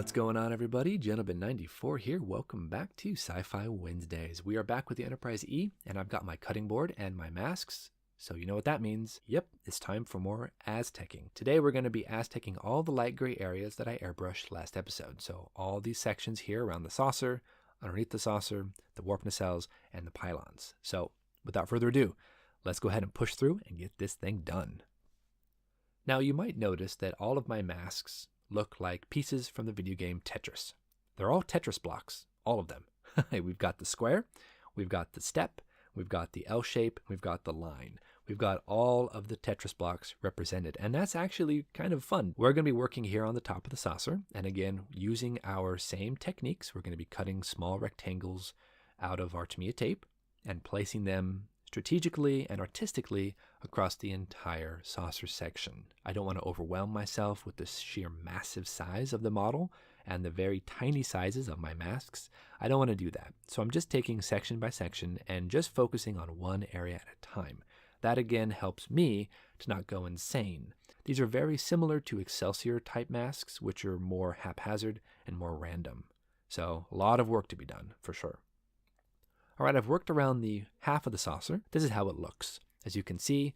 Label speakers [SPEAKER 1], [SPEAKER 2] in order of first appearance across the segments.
[SPEAKER 1] What's going on, everybody? Gentleman94 here. Welcome back to Sci-Fi Wednesdays. We are back with the Enterprise E, and I've got my cutting board and my masks, so you know what that means. Yep, it's time for more aztecing. Today we're going to be aztecing all the light gray areas that I airbrushed last episode. So all these sections here around the saucer, underneath the saucer, the warp nacelles, and the pylons. So without further ado, let's go ahead and push through and get this thing done. Now you might notice that all of my masks look like pieces from the video game Tetris. They're all Tetris blocks, all of them. We've got the square, we've got the step, we've got the L shape, we've got the line. We've got all of the Tetris blocks represented, and that's actually kind of fun. We're going to be working here on the top of the saucer, and again, using our same techniques. We're going to be cutting small rectangles out of our Tamiya tape and placing them strategically and artistically across the entire saucer section. I don't want to overwhelm myself with the sheer massive size of the model and the very tiny sizes of my masks. I don't want to do that. So I'm just taking section by section and just focusing on one area at a time. That again helps me to not go insane. These are very similar to Excelsior type masks, which are more haphazard and more random. So a lot of work to be done for sure. All right, I've worked around the half of the saucer. This is how it looks. As you can see,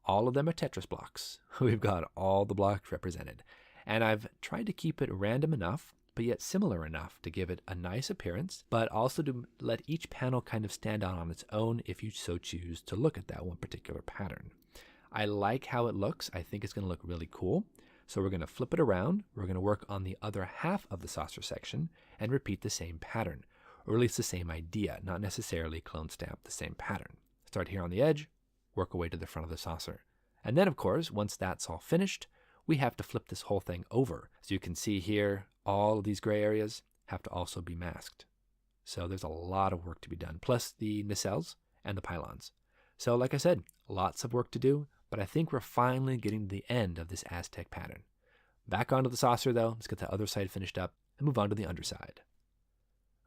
[SPEAKER 1] all of them are Tetris blocks. We've got all the blocks represented. And I've tried to keep it random enough, but yet similar enough to give it a nice appearance, but also to let each panel kind of stand out on its own if you so choose to look at that one particular pattern. I like how it looks. I think it's going to look really cool. So we're going to flip it around. We're going to work on the other half of the saucer section and repeat the same pattern, or at least the same idea, not necessarily clone stamp the same pattern. Start here on the edge, work our way to the front of the saucer. And then, of course, once that's all finished, we have to flip this whole thing over. As you can see here, all of these gray areas have to also be masked. So there's a lot of work to be done, plus the nacelles and the pylons. So like I said, lots of work to do, but I think we're finally getting to the end of this Aztec pattern. Back onto the saucer though, let's get the other side finished up and move on to the underside.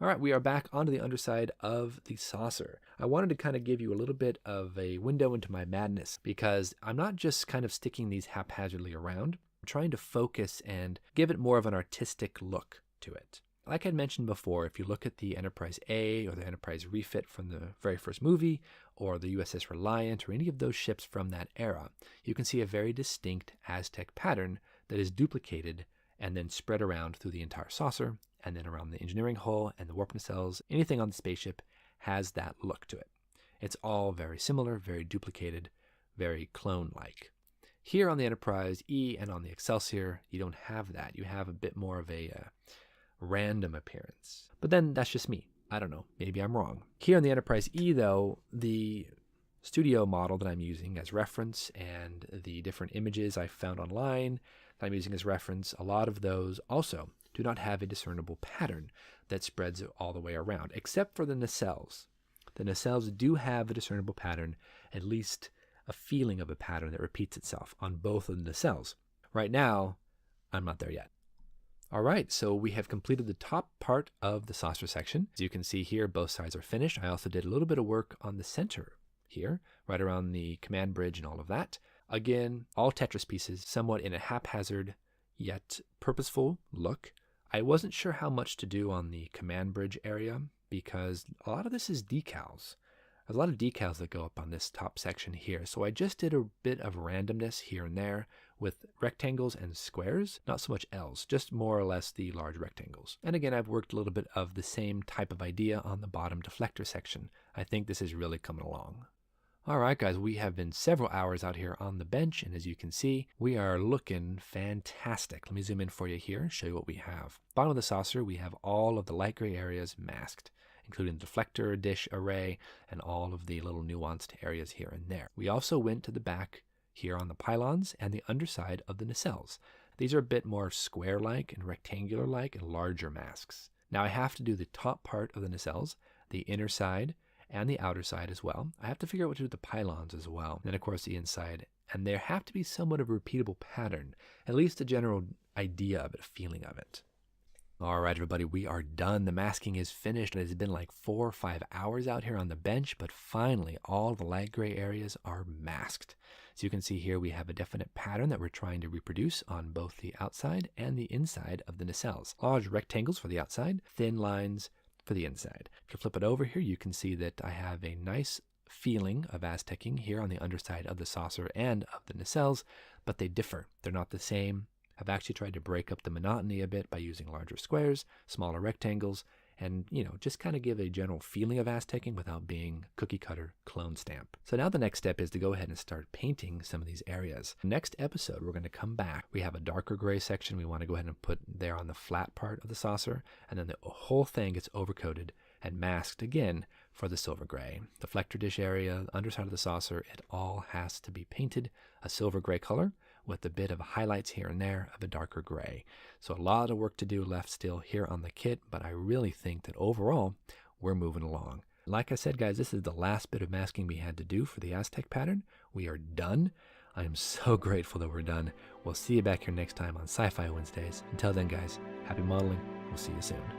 [SPEAKER 1] All right, we are back onto the underside of the saucer. I wanted to kind of give you a little bit of a window into my madness because I'm not just kind of sticking these haphazardly around. I'm trying to focus and give it more of an artistic look to it. Like I mentioned before, if you look at the Enterprise A or the Enterprise refit from the very first movie, or the USS Reliant or any of those ships from that era, you can see a very distinct Aztec pattern that is duplicated and then spread around through the entire saucer, and then around the engineering hull and the warp nacelles. Anything on the spaceship has that look to it. It's all very similar, very duplicated, very clone-like. Here on the Enterprise E and on the Excelsior, you don't have that. You have a bit more of a random appearance. But then that's just me. I don't know. Maybe I'm wrong. Here on the Enterprise E, though, the studio model that I'm using as reference and the different images I found online that I'm using as reference, a lot of those also do not have a discernible pattern that spreads all the way around, except for the nacelles. The nacelles do have a discernible pattern, at least a feeling of a pattern that repeats itself on both of the nacelles. Right now, I'm not there yet. All right, so we have completed the top part of the saucer section. As you can see here, both sides are finished. I also did a little bit of work on the center here, right around the command bridge and all of that. Again, all Tetris pieces, somewhat in a haphazard yet purposeful look. I wasn't sure how much to do on the command bridge area because a lot of this is decals. There's a lot of decals that go up on this top section here. So I just did a bit of randomness here and there with rectangles and squares, not so much L's, just more or less the large rectangles. And again, I've worked a little bit of the same type of idea on the bottom deflector section. I think this is really coming along. All right, guys, we have been several hours out here on the bench, and as you can see, we are looking fantastic. Let me zoom in for you here and show you what we have. Bottom of the saucer, we have all of the light gray areas masked, including the deflector, dish array, and all of the little nuanced areas here and there. We also went to the back here on the pylons and the underside of the nacelles. These are a bit more square-like and rectangular-like and larger masks. Now I have to do the top part of the nacelles, the inner side, and the outer side as well. I have to figure out what to do with the pylons as well. And then of course the inside. And there have to be somewhat of a repeatable pattern, at least a general idea of it, a feeling of it. All right, everybody, we are done. The masking is finished. It has been like 4 or 5 hours out here on the bench, but finally all the light gray areas are masked. So you can see here we have a definite pattern that we're trying to reproduce on both the outside and the inside of the nacelles. Large rectangles for the outside, thin lines for the inside. If you flip it over here, you can see that I have a nice feeling of aztecing here on the underside of the saucer and of the nacelles, but they differ. They're not the same. I've actually tried to break up the monotony a bit by using larger squares, smaller rectangles, and, just kind of give a general feeling of aztecing without being cookie cutter clone stamp. So now the next step is to go ahead and start painting some of these areas. Next episode, we're going to come back. We have a darker gray section we want to go ahead and put there on the flat part of the saucer, and then the whole thing gets overcoated and masked again for the silver gray. The deflector dish area, the underside of the saucer, it all has to be painted a silver gray color with a bit of highlights here and there of a darker gray. So a lot of work to do left still here on the kit, but I really think that overall we're moving along. Like I said, guys, this is the last bit of masking we had to do for the Aztec pattern. We are done. I am so grateful that we're done. We'll see you back here next time on Sci-Fi Wednesdays. Until then, guys, happy modeling. We'll see you soon.